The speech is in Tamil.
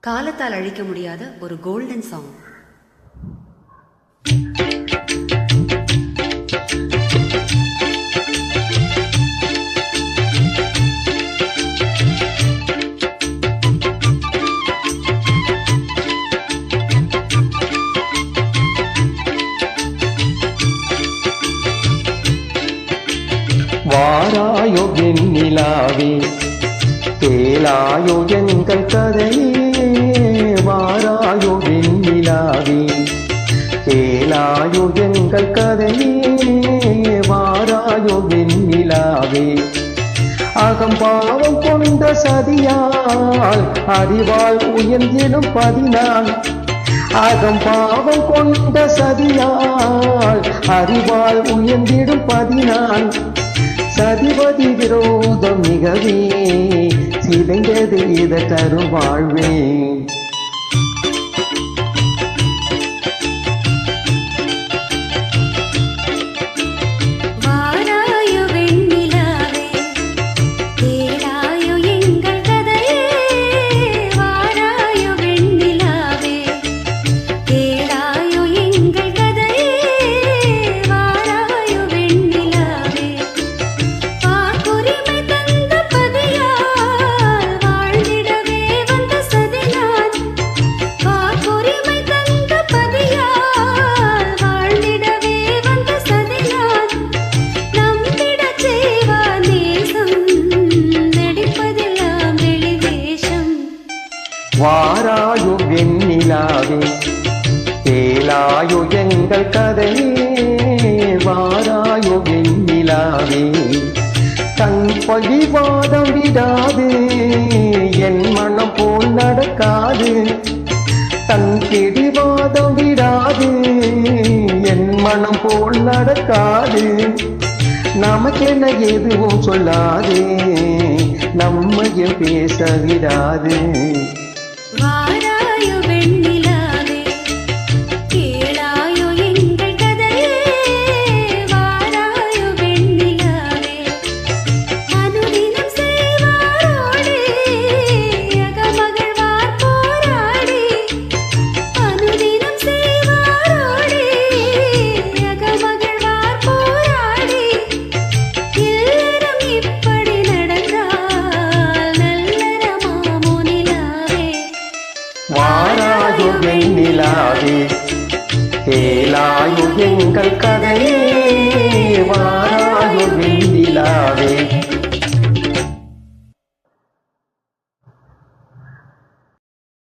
காலத்தால் அழிக்க முடியாத ஒரு கோல்டன் சாங். வாராயோ வெண்ணிலாவே கேளாயோ எங்கள் கதையே, வாராயோ வெண்ணிலாவே கேளாயோ எங்கள் கதையே, வாராயோ வெண்ணிலாவே. அகம்பாவம் கொண்ட சதியால் அறிவால் உயர்ந்திடும் பதினாள், அகம்பாவம் கொண்ட சதியால் அறிவால் உயர்ந்திடும் பதினாள். சதிபதி விரோதம் மிகவே சிதைந்தது இத கருவாழ்வே. வாராயோ வெண்ணிலாவே கேளாயோ எங்கள் கதையே, வாராயோ வெண்ணிலாவே. கண் பழிவாதம் விடாது என் மனம் போல் நடக்காது, தன் பிடிவாதம் விடாது என் மனம் போல் நடக்காது. நமக்கென எதுவும் சொல்லாது, நம்மையும் பேச விடாது. வாராயோ வெண்ணிலாவே கேளாயோ எங்கள் கதையே, வாராயோ வெண்ணிலாவே. அனுதினம் செய்வாரோடு அகமகிழ்வார் போராடி, அனுதினம் செய்வாரோடு அகமகிழ்வார் போராடி. இல்லறம் இப்படி நடந்தால் நல்லறமாமோ நிலாவே. வாராயோ வெண்ணிலாவே கேளாயோ எங்கள் கதையே,